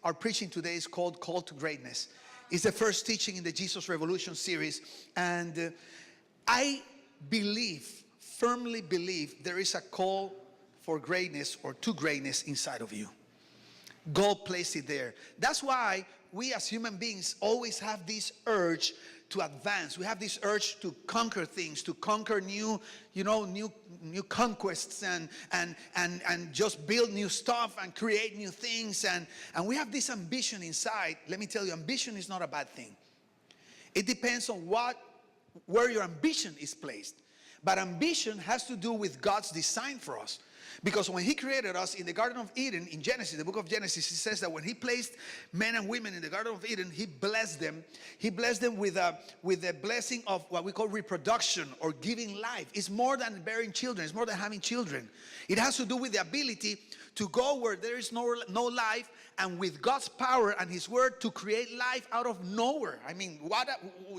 our preaching today is called Call to Greatness. It's the first teaching in the Jesus Revolution series. And I firmly believe there is a call for greatness or to greatness inside of you. God placed it there. That's why we as human beings always have this urge to advance. We have this urge to conquer things, to conquer new conquests and just build new stuff and create new things. And we have this ambition inside. Let me tell you, ambition is not a bad thing. It depends on where your ambition is placed. But ambition has to do with God's design for us. Because when he created us in the Garden of Eden, in Genesis, the book of Genesis, it says that when he placed men and women in the Garden of Eden, he blessed them. He blessed them with the blessing of what we call reproduction or giving life. It's more than bearing children. It's more than having children. It has to do with the ability to go where there is no life, and with God's power and his word to create life out of nowhere. I mean,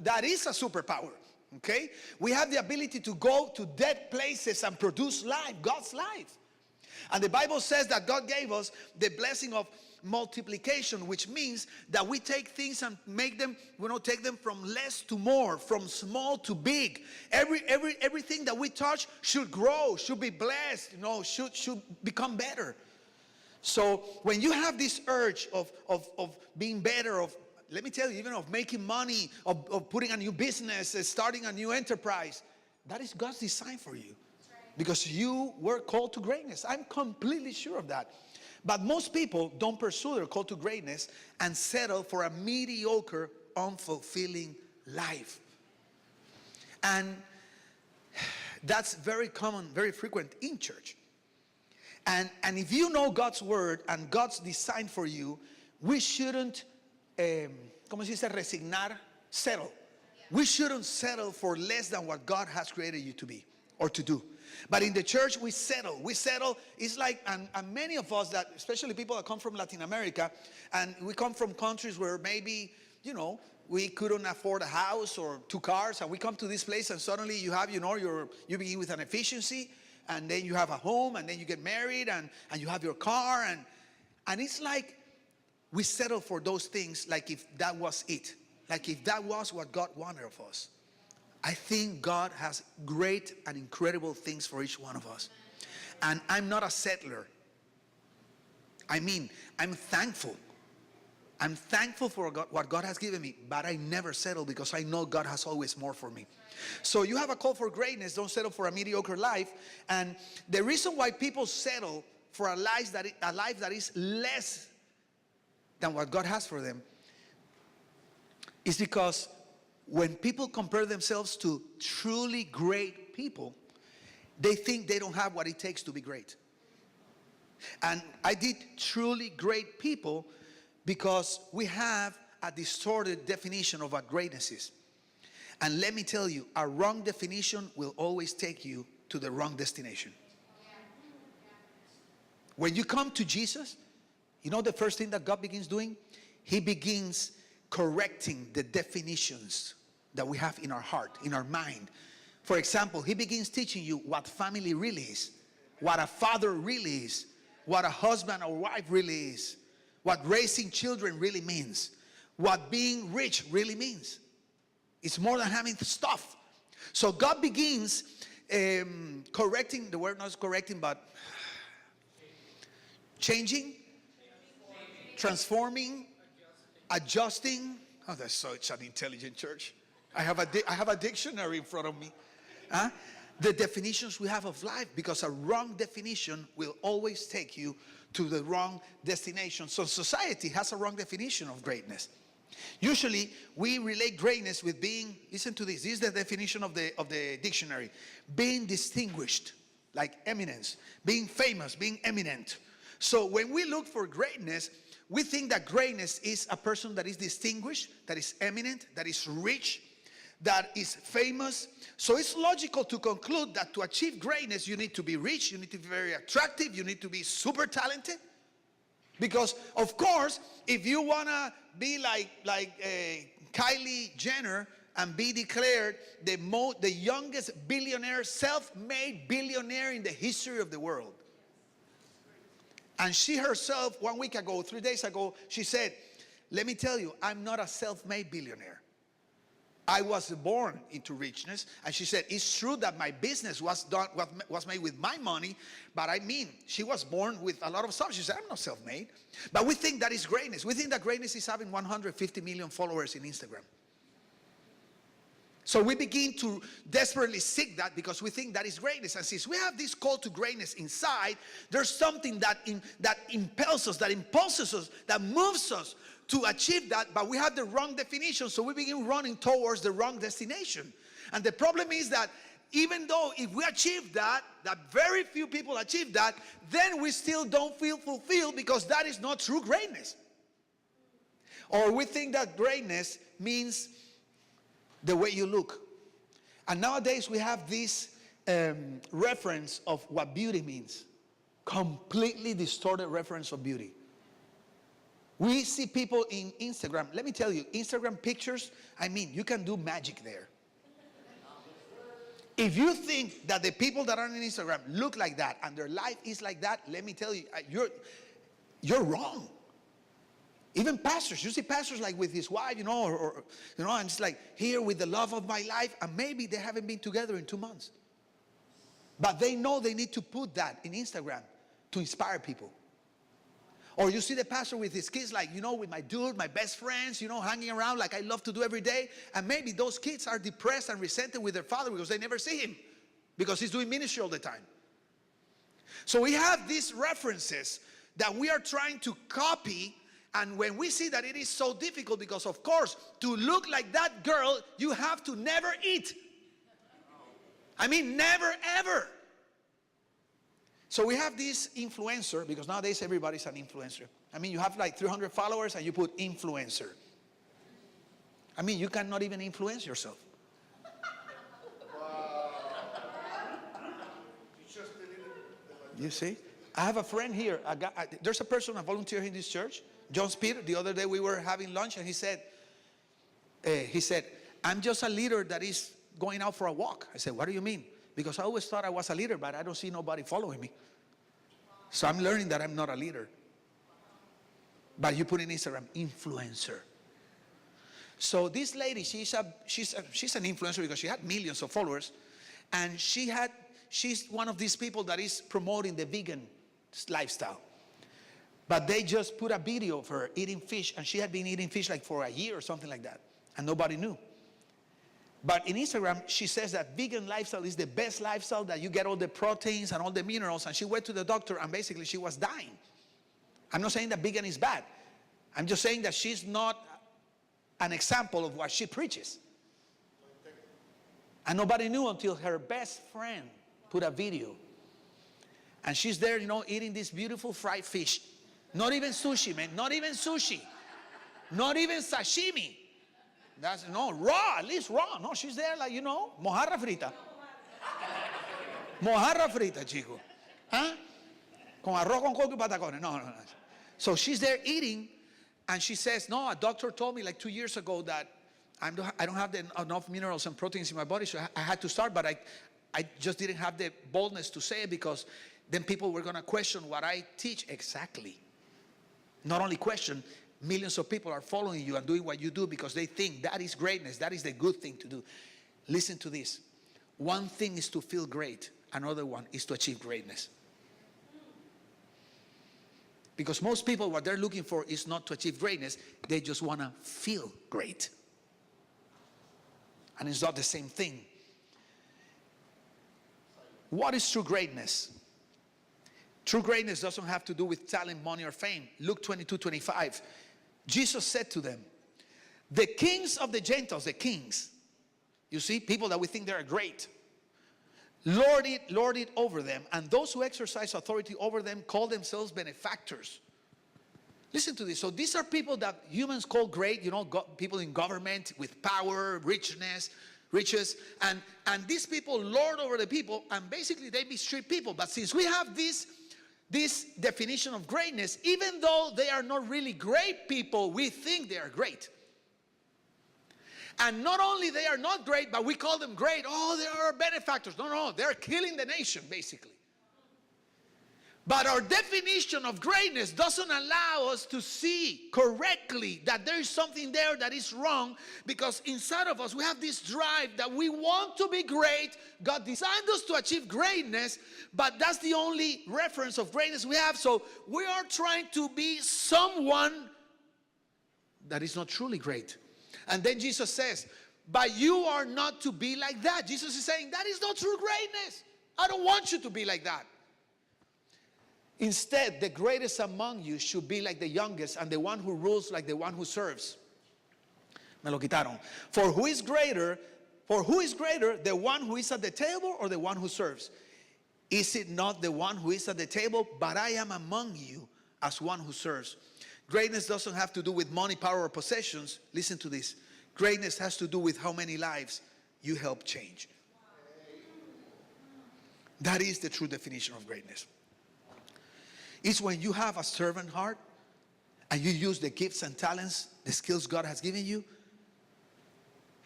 that is a superpower. Okay? We have the ability to go to dead places and produce life, God's life. And the Bible says that God gave us the blessing of multiplication, which means that we take things and make them, take them from less to more, from small to big. Everything that we touch should grow, should be blessed, should become better. So when you have this urge of being better, let me tell you, even of making money, of putting a new business, starting a new enterprise, that is God's design for you. Because you were called to greatness. I'm completely sure of that. But most people don't pursue their call to greatness and settle for a mediocre, unfulfilling life. And that's very common, very frequent in church. And if you know God's word and God's design for you, we shouldn't, ¿cómo se dice? Resignar, settle. We shouldn't settle for less than what God has created you to be or to do. But in the church, we settle. It's like, and many of us, that especially people that come from Latin America, and we come from countries where maybe, we couldn't afford a house or 2 cars, and we come to this place and suddenly you have, you begin with an efficiency, and then you have a home, and then you get married, and you have your car, and it's like we settle for those things like if that was it. Like if that was what God wanted of us. I think God has great and incredible things for each one of us. And I'm not a settler. I mean, I'm thankful. I'm thankful for what God has given me, but I never settle because I know God has always more for me. So you have a call for greatness. Don't settle for a mediocre life. And the reason why people settle for a life that is less than what God has for them is because when people compare themselves to truly great people, they think they don't have what it takes to be great. And I did truly great people because we have a distorted definition of what greatness is. And let me tell you, a wrong definition will always take you to the wrong destination. When you come to Jesus, the first thing that God begins doing? He begins correcting the definitions that we have in our heart, in our mind. For example, he begins teaching you what family really is, what a father really is, what a husband or wife really is, what raising children really means, what being rich really means. It's more than having stuff. So God begins correcting, the word not correcting, but changing, transforming, adjusting. Oh, that's such an intelligent church. I have a dictionary in front of me. The definitions we have of life, because a wrong definition will always take you to the wrong destination. So society has a wrong definition of greatness. Usually we relate greatness with being, listen to this is the definition of the dictionary, being distinguished, like eminence, being famous, being eminent. So when we look for greatness, we think that greatness is a person that is distinguished, that is eminent, that is rich, that is famous. So it's logical to conclude that to achieve greatness, you need to be rich, you need to be very attractive, you need to be super talented. Because, of course, if you want to be like Kylie Jenner and be declared the youngest billionaire, self-made billionaire in the history of the world, And she herself, 1 week ago, 3 days ago, she said, let me tell you, I'm not a self-made billionaire. I was born into richness. And she said, it's true that my business was made with my money, but I mean, she was born with a lot of stuff. She said, I'm not self-made. But we think that is greatness. We think that greatness is having 150 million followers in Instagram. So we begin to desperately seek that because we think that is greatness. And since we have this call to greatness inside, there's something that impels us, that impulses us, that moves us to achieve that, but we have the wrong definition, so we begin running towards the wrong destination. And the problem is that even though if we achieve that very few people achieve that, then we still don't feel fulfilled because that is not true greatness. Or we think that greatness means the way you look. And nowadays we have this reference of what beauty means. Completely distorted reference of beauty. We see people in Instagram. Let me tell you, Instagram pictures, I mean, you can do magic there. If you think that the people that are on Instagram look like that and their life is like that, let me tell you, you're wrong. Even pastors, you see pastors like with his wife, or and it's like here with the love of my life, and maybe they haven't been together in 2 months. But they know they need to put that in Instagram to inspire people. Or you see the pastor with his kids like, with my dude, my best friends, hanging around like I love to do every day. And maybe those kids are depressed and resented with their father because they never see him. Because he's doing ministry all the time. So we have these references that we are trying to copy. And when we see that it is so difficult, because of course, to look like that girl, you have to never eat. I mean, never, ever. So we have this influencer, because nowadays everybody's an influencer. I mean, you have like 300 followers and you put influencer. I mean, you cannot even influence yourself. You see? I have a friend here. There's a person, a volunteer in this church, John Speed. The other day we were having lunch and he said, I'm just a leader that is going out for a walk. I said, what do you mean? Because I always thought I was a leader, but I don't see nobody following me. So I'm learning that I'm not a leader. But you put in Instagram, influencer. So this lady, she's an influencer because she had millions of followers. And she's one of these people that is promoting the vegan lifestyle. But they just put a video of her eating fish. And she had been eating fish like for a year or something like that. And nobody knew. But in Instagram, she says that vegan lifestyle is the best lifestyle, that you get all the proteins and all the minerals. And she went to the doctor and basically she was dying. I'm not saying that vegan is bad. I'm just saying that she's not an example of what she preaches. And nobody knew until her best friend put a video. And she's there, eating this beautiful fried fish. Not even sushi, man. Not even sushi. Not even sashimi. Raw, at least raw. No, she's there like, mojarra frita. Mojarra frita, chico. Huh? Con arroz con coco y patacones. No. So she's there eating, and she says, no, a doctor told me like 2 years ago that I don't have enough minerals and proteins in my body, so I had to start, but I just didn't have the boldness to say it because then people were going to question what I teach exactly. Not only question, millions of people are following you and doing what you do because they think that is greatness. That is the good thing to do. Listen to this. One thing is to feel great. Another one is to achieve greatness. Because most people, what they're looking for is not to achieve greatness. They just want to feel great. And it's not the same thing. What is true greatness? True greatness doesn't have to do with talent, money, or fame. Luke 22:25. Jesus said to them, the kings of the Gentiles, the kings, you see, people that we think they're great, lord it over them, and those who exercise authority over them call themselves benefactors. Listen to this. So these are people that humans call great, people in government with power, riches, and these people lord over the people, and basically they mistreat people. But since we have this definition of greatness, even though they are not really great people, we think they are great. And not only they are not great, but we call them great. Oh, they are benefactors. No, they're killing the nation, basically. But our definition of greatness doesn't allow us to see correctly that there is something there that is wrong, because inside of us we have this drive that we want to be great. God designed us to achieve greatness, but that's the only reference of greatness we have. So we are trying to be someone that is not truly great. And then Jesus says, but you are not to be like that. Jesus is saying that is not true greatness. I don't want you to be like that. Instead, the greatest among you should be like the youngest, and the one who rules like the one who serves. Me lo quitaron. For who is greater, the one who is at the table or the one who serves? Is it not the one who is at the table? But I am among you as one who serves. Greatness doesn't have to do with money, power, or possessions. Listen to this. Greatness has to do with how many lives you help change. That is the true definition of greatness. It's when you have a servant heart and you use the gifts and talents, the skills God has given you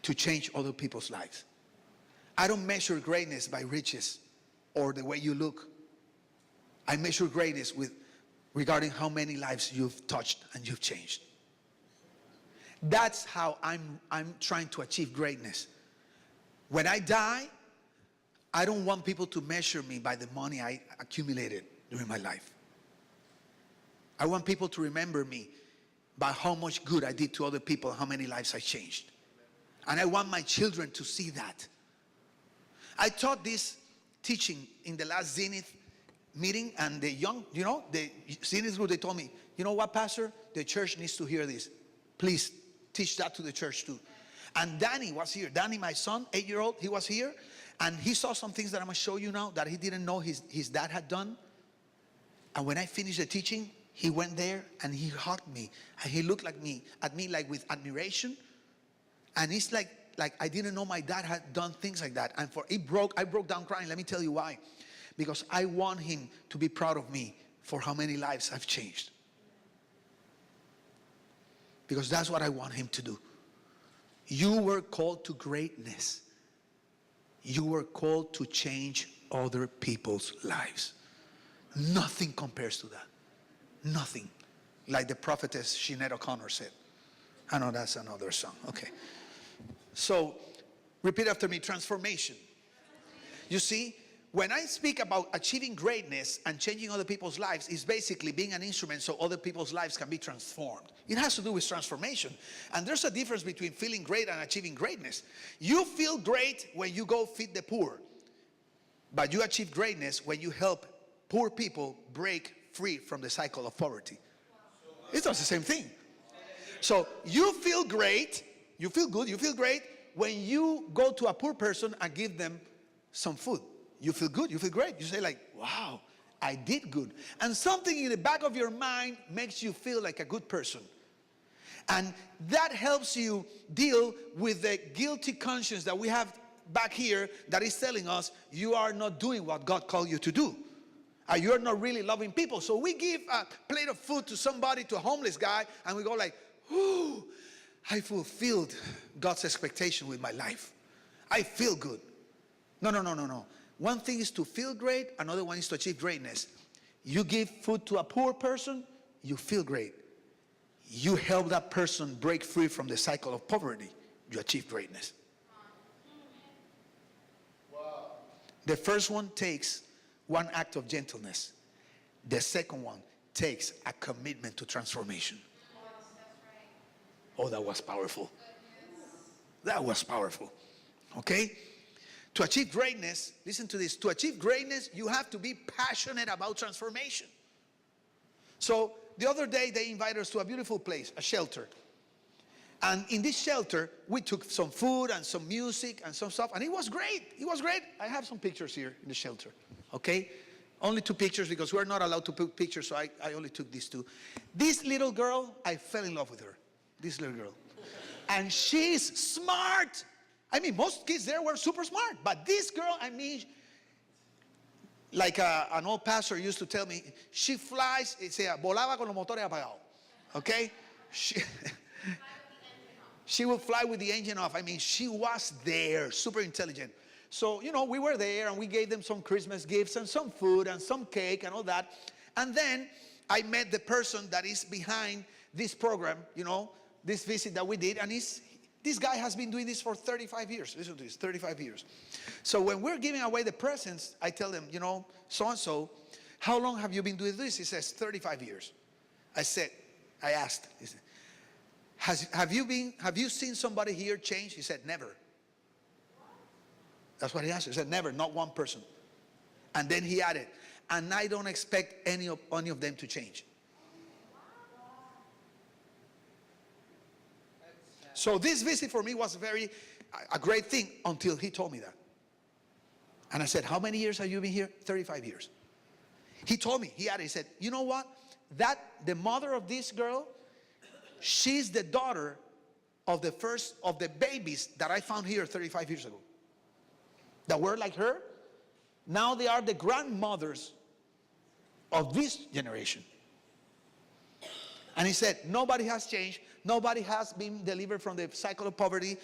to change other people's lives. I don't measure greatness by riches or the way you look. I measure greatness regarding how many lives you've touched and you've changed. That's how I'm trying to achieve greatness. When I die, I don't want people to measure me by the money I accumulated during my life. I want people to remember me by how much good I did to other people, how many lives I changed. And I want my children to see that. I taught this teaching in the last Zenith meeting, and the Zenith group, they told me, you know what, Pastor? The church needs to hear this. Please teach that to the church too. And Danny was here. Danny, my son, 8-year-old, he was here. And he saw some things that I'm going to show you now that he didn't know his dad had done. And when I finished the teaching, he went there and he hugged me. And he looked at me like with admiration. And it's like I didn't know my dad had done things like that. And I broke down crying. Let me tell you why. Because I want him to be proud of me for how many lives I've changed. Because that's what I want him to do. You were called to greatness. You were called to change other people's lives. Nothing compares to that. Nothing. Like the prophetess Sinead O'Connor said. I know that's another song. Okay. So, repeat after me, transformation. You see, when I speak about achieving greatness and changing other people's lives, it's basically being an instrument so other people's lives can be transformed. It has to do with transformation. And there's a difference between feeling great and achieving greatness. You feel great when you go feed the poor. But you achieve greatness when you help poor people break free from the cycle of poverty. It's not the same thing. So you feel great, you feel good, you feel great when you go to a poor person and give them some food. You feel good, you feel great. You say like, wow, I did good. And something in the back of your mind makes you feel like a good person. And that helps you deal with the guilty conscience that we have back here that is telling us you are not doing what God called you to do. You're not really loving people. So we give a plate of food to somebody, to a homeless guy, and we go like, ooh, I fulfilled God's expectation with my life. I feel good. No. One thing is to feel great, another one is to achieve greatness. You give food to a poor person, you feel great. You help that person break free from the cycle of poverty, you achieve greatness. Wow. The first one takes one act of gentleness. The second one takes a commitment to transformation. Oh, that was powerful. That was powerful. Okay? To achieve greatness, listen to this. To achieve greatness, you have to be passionate about transformation. So, the other day, they invited us to a beautiful place, a shelter. And in this shelter, we took some food and some music and some stuff. And it was great. It was great. I have some pictures here in the shelter. Okay? Only 2 pictures because we're not allowed to put pictures, so I only took these 2. This little girl, I fell in love with her. This little girl. And she's smart. I mean, most kids there were super smart. But this girl, I mean, like an old pastor used to tell me, she flies, volaba con los motores apagados. Okay? She would fly with the engine off. I mean, she was there, super intelligent. So, we were there and we gave them some Christmas gifts and some food and some cake and all that. And then I met the person that is behind this program, this visit that we did. And this guy has been doing this for 35 years. Listen to this, 35 years. So when we're giving away the presents, I tell them, so-and-so, how long have you been doing this? He says, 35 years. I asked, he said, have you seen somebody here change? He said, never. That's what he answered. He said, never, not one person. And then he added, and I don't expect any of them to change. So this visit for me was a great thing until he told me that. And I said, how many years have you been here? 35 years. He told me, he said, you know what? The mother of this girl, she's the daughter of the babies that I found here 35 years ago. That were like her. Now they are the grandmothers of this generation. And he said, nobody has changed. Nobody has been delivered from the cycle of poverty.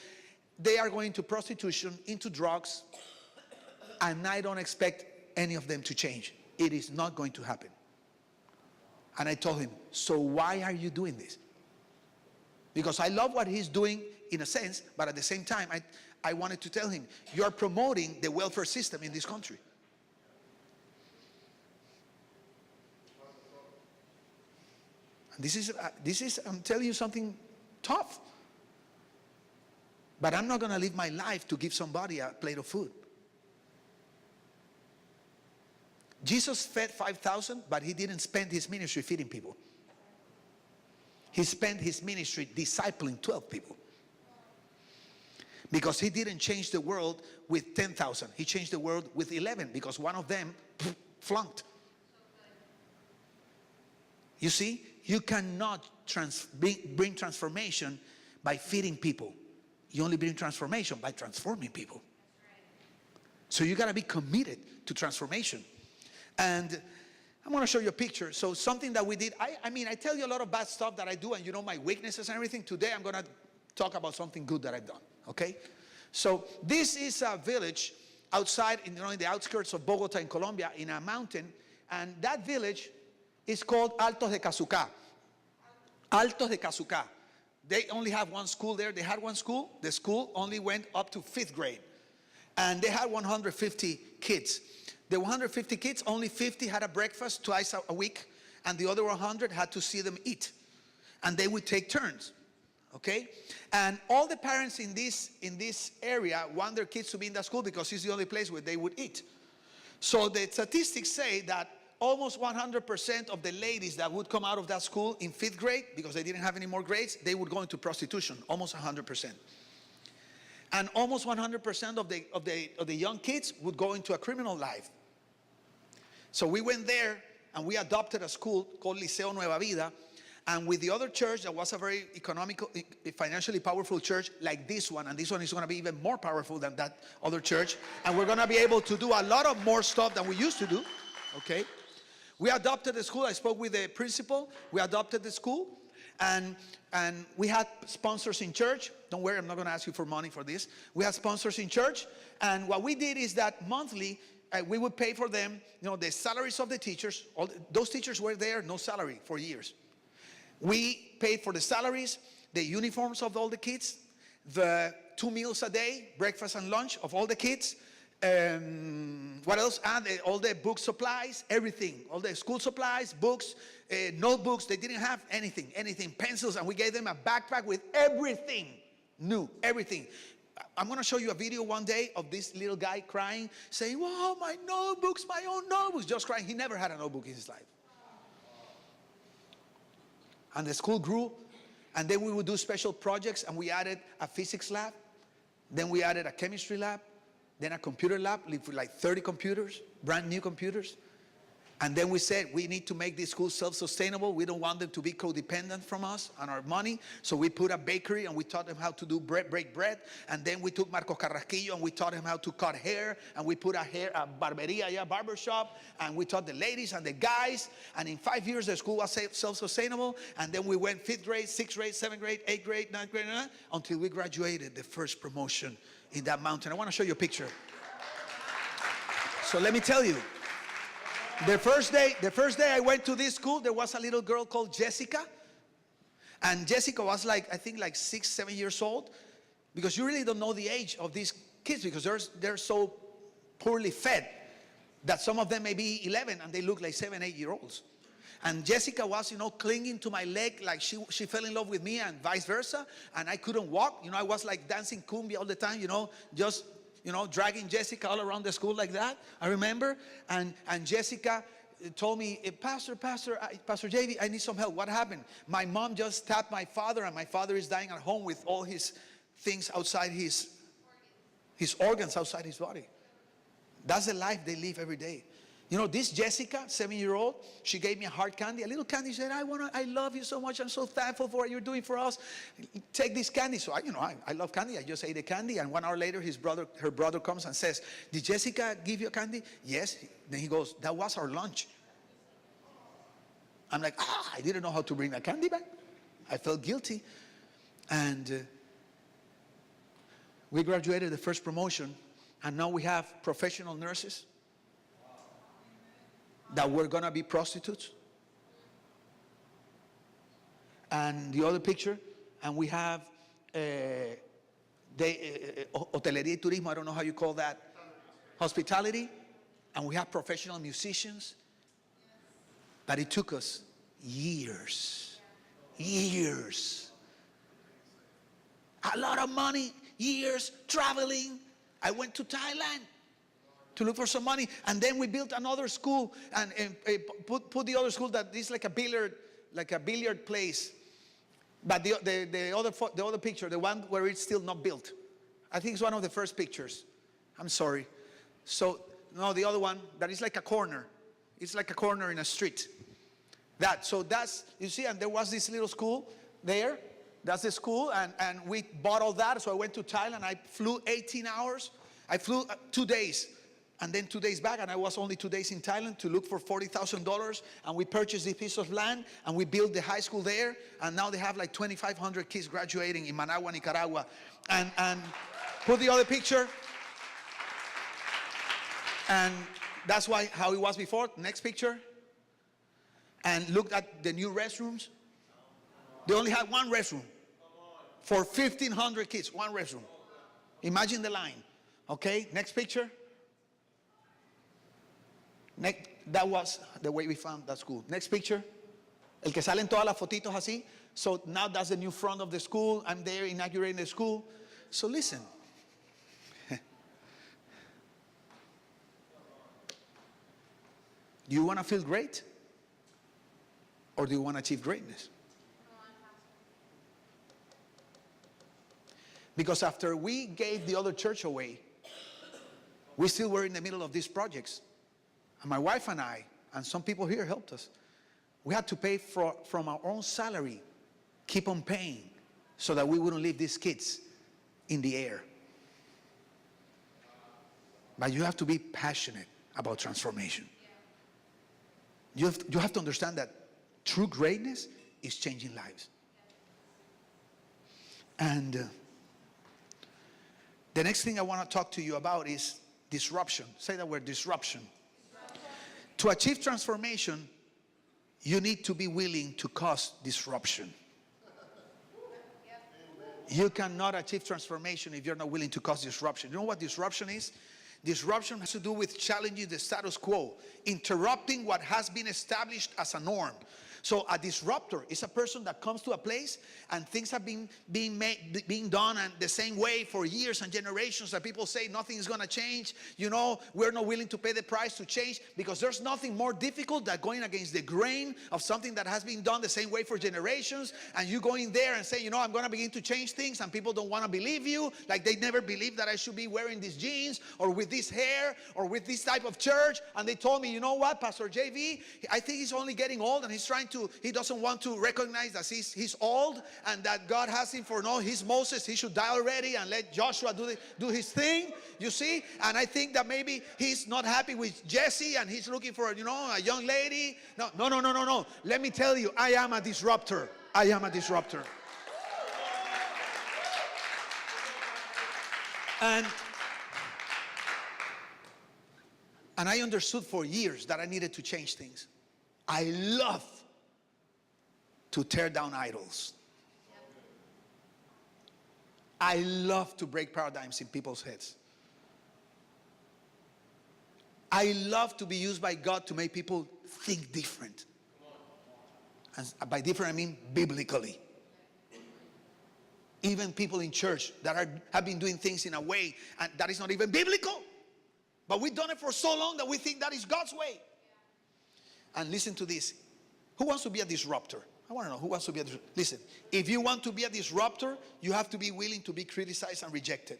They are going to prostitution, into drugs. And I don't expect any of them to change. It is not going to happen. And I told him, so why are you doing this? Because I love what he's doing in a sense, but at the same time, I wanted to tell him, you are promoting the welfare system in this country. And this is, I'm telling you something tough. But I'm not going to live my life to give somebody a plate of food. Jesus fed 5,000, but he didn't spend his ministry feeding people. He spent his ministry discipling 12 people. Because he didn't change the world with 10,000. He changed the world with 11 because one of them flunked. You see, you cannot bring transformation by feeding people. You only bring transformation by transforming people. So you got to be committed to transformation. And I'm going to show you a picture. So something that we did, I tell you a lot of bad stuff that I do and my weaknesses and everything. Today I'm going to talk about something good that I've done. Okay? So this is a village outside, in the outskirts of Bogota in Colombia, in a mountain. And that village is called Altos de Cazucá. Altos de Cazucá. They only have one school there. They had one school. The school only went up to 5th grade. And they had 150 kids. The 150 kids, only 50 had a breakfast twice a week. And the other 100 had to see them eat. And they would take turns. Okay? And all the parents in this area want their kids to be in that school because it's the only place where they would eat. So the statistics say that almost 100% of the ladies that would come out of that school in 5th grade, because they didn't have any more grades, they would go into prostitution, almost 100%. And almost 100% of the young kids would go into a criminal life. So we went there and we adopted a school called Liceo Nueva Vida. And with the other church that was a very economical, financially powerful church like this one, and this one is going to be even more powerful than that other church. And we're going to be able to do a lot of more stuff than we used to do. Okay? We adopted the school. I spoke with the principal. We adopted the school. And we had sponsors in church. Don't worry, I'm not going to ask you for money for this. We had sponsors in church. And what we did is that monthly, we would pay for them, the salaries of the teachers. Those teachers were there, no salary for years. We paid for the salaries, the uniforms of all the kids, the 2 meals a day, breakfast and lunch of all the kids. What else? All the book supplies, everything. All the school supplies, books, notebooks. They didn't have anything, pencils. And we gave them a backpack with everything new, everything. I'm going to show you a video one day of this little guy crying, saying, wow, my notebooks, my own notebooks. Just crying. He never had a notebook in his life. And the school grew, and then we would do special projects, and we added a physics lab, then we added a chemistry lab, then a computer lab with like 30 computers, brand new computers. And then we said, we need to make this school self-sustainable. We don't want them to be codependent from us on our money. So we put a bakery and we taught them how to do break bread. And then we took Marcos Carrasquillo and we taught him how to cut hair. And we put a barberia, barber shop. And we taught the ladies and the guys. And in 5 years, the school was self-sustainable. And then we went 5th grade, 6th grade, 7th grade, 8th grade, 9th grade, until we graduated the first promotion in that mountain. I want to show you a picture. So let me tell you, the first day I went to this school, there was a little girl called Jessica. And Jessica was like, I think like 6, 7 years old. Because you really don't know the age of these kids because they're so poorly fed that some of them may be 11 and they look like 7, 8 year olds. And Jessica was, clinging to my leg like she fell in love with me and vice versa. And I couldn't walk. I was like dancing cumbia all the time, just, dragging Jessica all around the school like that. I remember. And Jessica told me, Pastor JV, I need some help. What happened? My mom just tapped my father and my father is dying at home with all his things outside his organs outside his body. That's the life they live every day. This Jessica, 7-year-old, she gave me a hard candy, a little candy. She said, I love you so much. I'm so thankful for what you're doing for us. Take this candy. So I love candy. I just ate the candy. And 1 hour later, her brother comes and says, did Jessica give you a candy? Yes. Then he goes, that was our lunch. I'm like, I didn't know how to bring that candy back. I felt guilty. And we graduated the first promotion. And now we have professional nurses that were going to be prostitutes. And the other picture, and we have hotelería y turismo, I don't know how you call that, hospitality, and we have professional musicians. But it took us years. A lot of money, years traveling. I went to Thailand to look for some money, and then we built another school and put the other school that is like a billiard place. But the other picture, the one where it's still not built, I think it's one of the first pictures. I'm sorry. So no, the other one that is like a corner. It's like a corner in a street. That's you see, and there was this little school there. That's the school, and we bought all that. So I went to Thailand. I flew 18 hours. I flew 2 days. And then 2 days back, and I was only 2 days in Thailand to look for $40,000. And we purchased this piece of land, and we built the high school there. And now they have like 2,500 kids graduating in Managua, Nicaragua. And put the other picture. And that's how it was before. Next picture. And look at the new restrooms. They only had one restroom for 1,500 kids. One restroom. Imagine the line. Okay, next picture. That was the way we found that school. Next picture. El que salen todas las fotitos así. So now that's the new front of the school. I'm there inaugurating the school. So listen. Do you want to feel great? Or do you want to achieve greatness? Because after we gave the other church away, we still were in the middle of these projects. And my wife and I, and some people here helped us. We had to pay from our own salary, keep on paying, so that we wouldn't leave these kids in the air. But you have to be passionate about transformation. You have to understand that true greatness is changing lives. And the next thing I want to talk to you about is disruption. Say that word, disruption. To achieve transformation, you need to be willing to cause disruption. You cannot achieve transformation if you're not willing to cause disruption. You know what disruption is? Disruption has to do with challenging the status quo, interrupting what has been established as a norm. So a disruptor is a person that comes to a place and things have been being done and the same way for years and generations, that people say nothing is going to change. We're not willing to pay the price to change, because there's nothing more difficult than going against the grain of something that has been done the same way for generations. And you go in there and say, I'm going to begin to change things, and people don't want to believe you. Like they never believed that I should be wearing these jeans or with this hair or with this type of church. And they told me, you know what, Pastor JV, I think he's only getting old, and he doesn't want to recognize that he's old and that God has him for he's Moses. He should die already and let Joshua do his thing, you see. And I think that maybe he's not happy with Jesse and he's looking for, a young lady. No. Let me tell you, I am a disruptor. I am a disruptor. And And I understood for years that I needed to change things. I love to tear down idols. I love to break paradigms in people's heads. I love to be used by God to make people think different. And by different, I mean biblically. Even people in church that have been doing things in a way and that is not even biblical. But we've done it for so long that we think that is God's way. And listen to this. Who wants to be a disruptor? I want to know who wants to be a disruptor. Listen, if you want to be a disruptor, you have to be willing to be criticized and rejected.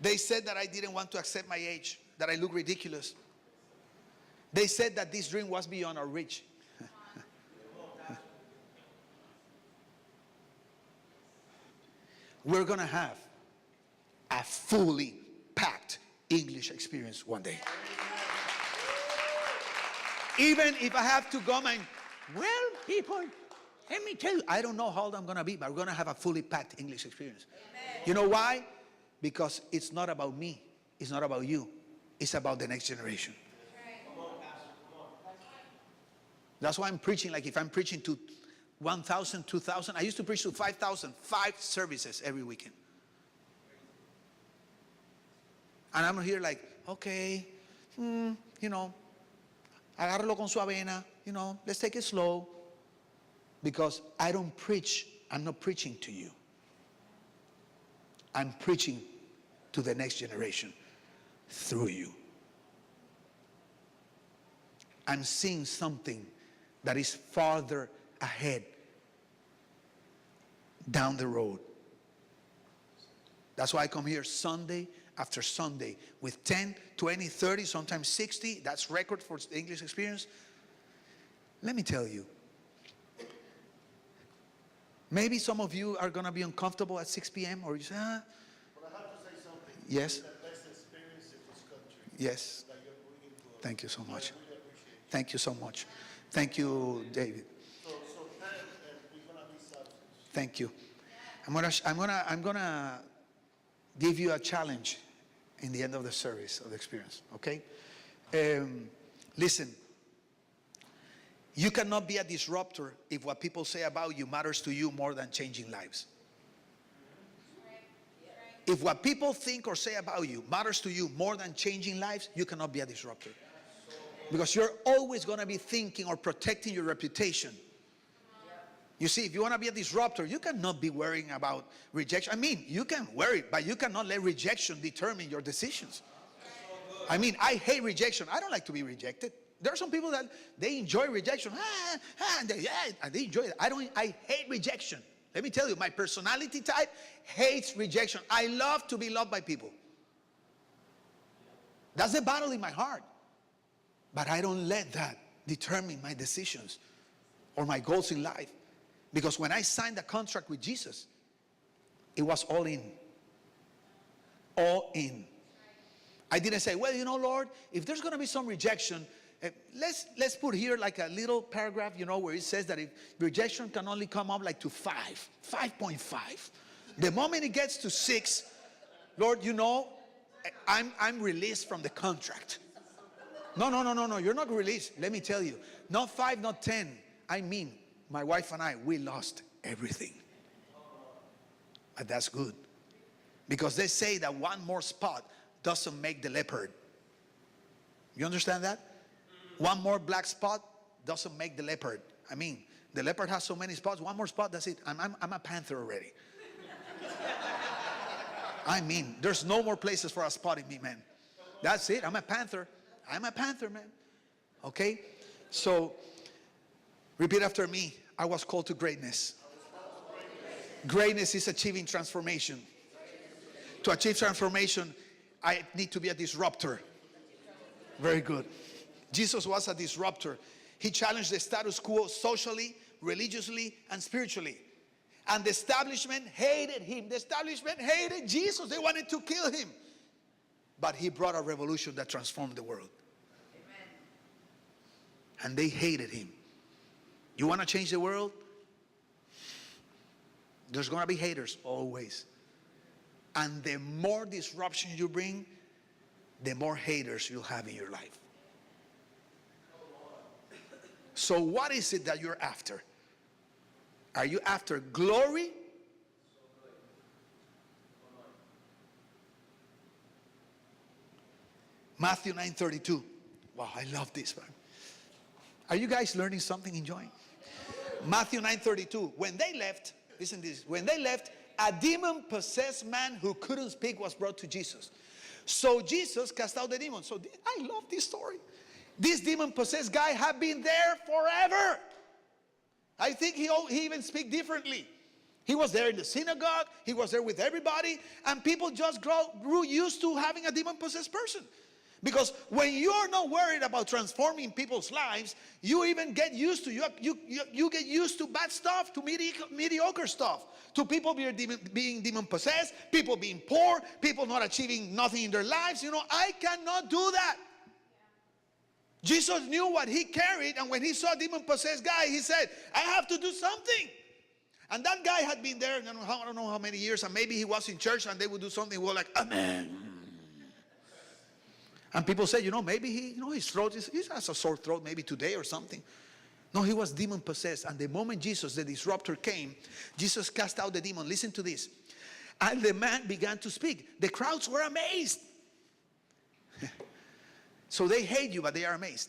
They said that I didn't want to accept my age, that I look ridiculous. They said that this dream was beyond our reach. We're going to have a fully packed English experience one day. Even if I have to go and, well, people, let me tell you, I don't know how old I'm going to be, but we're going to have a fully packed English experience. Amen. You know why? Because it's not about me. It's not about you. It's about the next generation. That's why I'm preaching. Like if I'm preaching to 1,000, 2,000. I used to preach to 5,000, 5 services every weekend. And I'm here like, okay, you know, agárralo con su avena, you know, let's take it slow. Because I don't preach, I'm not preaching to you. I'm preaching to the next generation through you. I'm seeing something that is farther ahead down the road. That's why I come here Sunday after Sunday with 10, 20, 30, sometimes 60. That's record for the English experience. Let me tell you, maybe some of you are going to be uncomfortable at 6 p.m. or you say, ah. But I have to say something. Yes. The best experience in this country. Yes. That you're bringing to us. Thank you so much. I really appreciate it. Thank you so much. Thank you, David. So Pat, we're gonna be substance. Thank you. I'm gonna give you a challenge in the end of the service of the experience. Okay? Listen. You cannot be a disruptor if what people say about you matters to you more than changing lives. If what people think or say about you matters to you more than changing lives, you cannot be a disruptor. Because you're always going to be thinking or protecting your reputation. You see, if you want to be a disruptor, you cannot be worrying about rejection. I mean, you can worry, but you cannot let rejection determine your decisions. I mean, I hate rejection. I don't like to be rejected. There are some people that they enjoy rejection. And they enjoy it. I hate rejection. Let me tell you, my personality type hates rejection. I love to be loved by people. That's the battle in my heart. But I don't let that determine my decisions or my goals in life. Because when I signed the contract with Jesus, it was all in. All in. I didn't say, well, you know, Lord, if there's going to be some rejection, let's put here like a little paragraph, you know, where it says that if rejection can only come up like to 5.5. The moment it gets to 6, Lord, you know, I'm released from the contract. No, you're not released. Let me tell you, not 5, not 10. I mean, my wife and I, we lost everything. But that's good. Because they say that one more spot doesn't make the leopard. You understand that? One more black spot doesn't make the leopard. I mean, the leopard has so many spots. One more spot, that's it. I'm a panther already. I mean, there's no more places for a spot in me, man. That's it. I'm a panther. I'm a panther, man. Okay? So, repeat after me. I was called to greatness. Greatness is achieving transformation. To achieve transformation, I need to be a disruptor. Very good. Jesus was a disruptor. He challenged the status quo socially, religiously, and spiritually. And the establishment hated him. The establishment hated Jesus. They wanted to kill him. But he brought a revolution that transformed the world. Amen. And they hated him. You want to change the world? There's going to be haters always. And the more disruption you bring, the more haters you'll have in your life. So what is it that you're after? Are you after glory? Matthew 9:32. Wow, I love this one. Are you guys learning something, enjoying? Matthew 9:32. When they left, listen to this. When they left, a demon-possessed man who couldn't speak was brought to Jesus. So Jesus cast out the demon. So I love this story. This demon-possessed guy had been there forever. I think he even speak differently. He was there in the synagogue. He was there with everybody. And people just grew used to having a demon-possessed person. Because when you're not worried about transforming people's lives, you even get used to, you get used to bad stuff, to mediocre stuff, to people being demon-possessed, people being poor, people not achieving nothing in their lives. You know, I cannot do that. Jesus knew what he carried, and when he saw a demon-possessed guy, he said, I have to do something. And that guy had been there, I don't know how many years, and maybe he was in church, and they would do something, we're like, amen. And people say, maybe his throat he has a sore throat, maybe today or something. No, he was demon-possessed. And the moment Jesus, the disruptor, came, Jesus cast out the demon. Listen to this. And the man began to speak. The crowds were amazed. So they hate you, but they are amazed.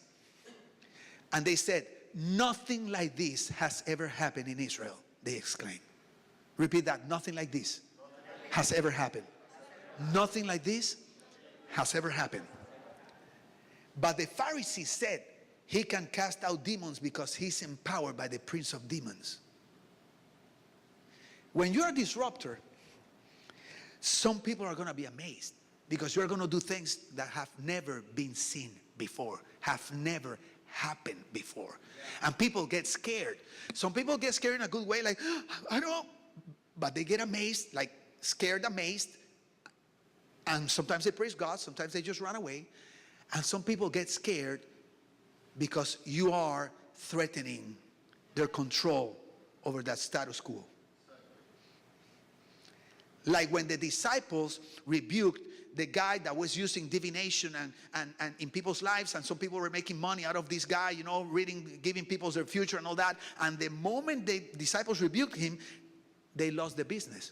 And they said, nothing like this has ever happened in Israel, they exclaimed. Repeat that. Nothing like this has ever happened. Nothing like this has ever happened. But the Pharisees said, he can cast out demons because he's empowered by the prince of demons. When you're a disruptor, some people are going to be amazed because you're going to do things that have never been seen before, have never happened before. And people get scared. Some people get scared in a good way, like, I don't know. But they get amazed, like scared, amazed. And sometimes they praise God, sometimes they just run away. And some people get scared because you are threatening their control over that status quo. Like when the disciples rebuked the guy that was using divination and in people's lives, and some people were making money out of this guy, giving people their future and all that. And the moment the disciples rebuked him, they lost the business.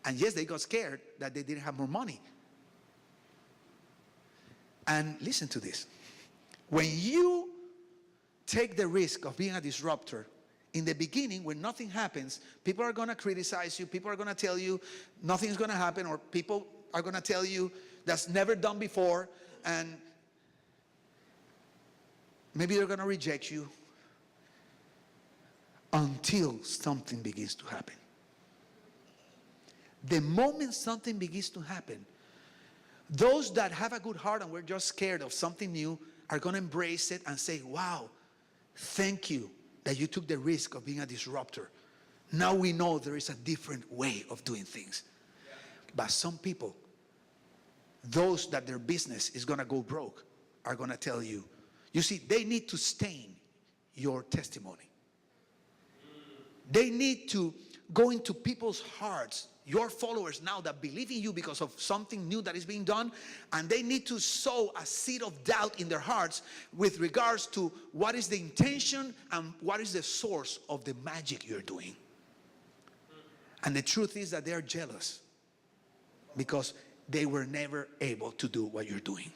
And yes, they got scared that they didn't have more money. And listen to this. When you take the risk of being a disruptor, in the beginning, when nothing happens, people are going to criticize you. People are going to tell you nothing's going to happen, or people are going to tell you that's never done before, and maybe they're going to reject you until something begins to happen. The moment something begins to happen, those that have a good heart and we're just scared of something new are going to embrace it and say, wow, thank you that you took the risk of being a disruptor. Now we know there is a different way of doing things. But some people, those that their business is going to go broke, are going to tell you, you see, they need to stain your testimony. They need to go into people's hearts, your followers now that believe in you because of something new that is being done, and they need to sow a seed of doubt in their hearts with regards to what is the intention and what is the source of the magic you're doing. And the truth is that they are jealous because they were never able to do what you're doing,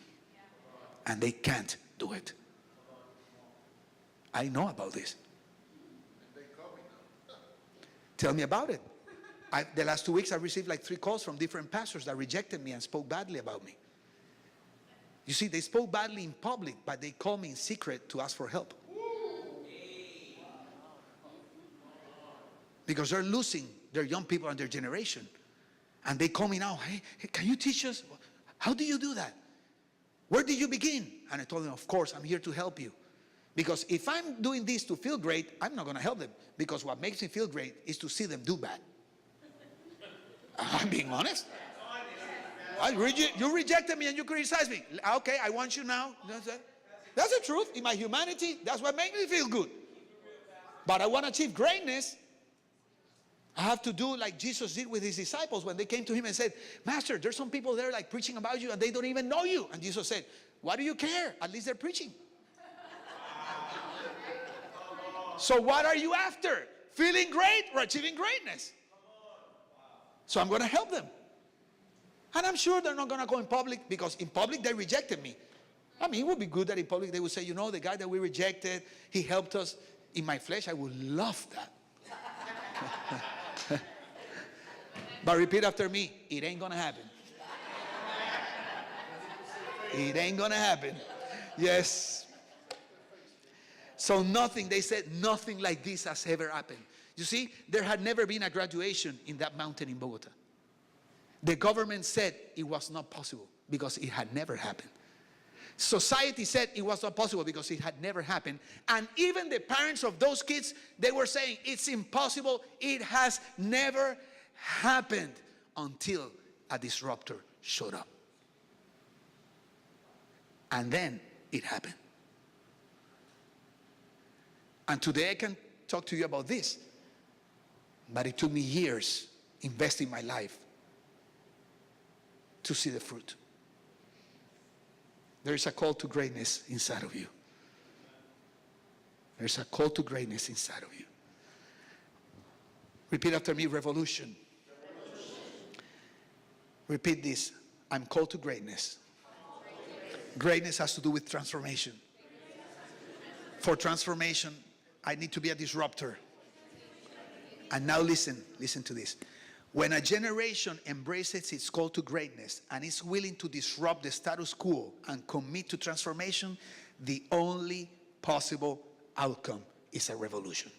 and they can't do it. I know about this. Tell me about it. The last 2 weeks, I received like 3 calls from different pastors that rejected me and spoke badly about me. You see, they spoke badly in public, but they called me in secret to ask for help. Because they're losing their young people and their generation. And they call me now, hey, can you teach us? How do you do that? Where did you begin? And I told them, of course, I'm here to help you. Because if I'm doing this to feel great, I'm not going to help them. Because what makes me feel great is to see them do bad. I'm being honest. You rejected me and you criticized me. Okay, I want you now. That's the truth. In my humanity, that's what makes me feel good. But I want to achieve greatness. I have to do like Jesus did with his disciples when they came to him and said, Master, there's some people there like preaching about you and they don't even know you. And Jesus said, why do you care? At least they're preaching. So what are you after? Feeling great or achieving greatness? So I'm going to help them. And I'm sure they're not going to go in public, because in public they rejected me. I mean, it would be good that in public they would say, you know, the guy that we rejected, he helped us. In my flesh, I would love that. But repeat after me, it ain't going to happen. It ain't going to happen. Yes. So nothing, they said, nothing like this has ever happened. You see, there had never been a graduation in that mountain in Bogota. The government said it was not possible because it had never happened. Society said it was not possible because it had never happened. And even the parents of those kids, they were saying it's impossible. It has never happened, until a disruptor showed up. And then it happened. And today I can talk to you about this. But it took me years investing my life to see the fruit. There is a call to greatness inside of you. There's a call to greatness inside of you. Repeat after me, revolution. Repeat this. I'm called to greatness. Greatness has to do with transformation. For transformation, I need to be a disruptor. And now listen to this. When a generation embraces its call to greatness and is willing to disrupt the status quo and commit to transformation, the only possible outcome is a revolution.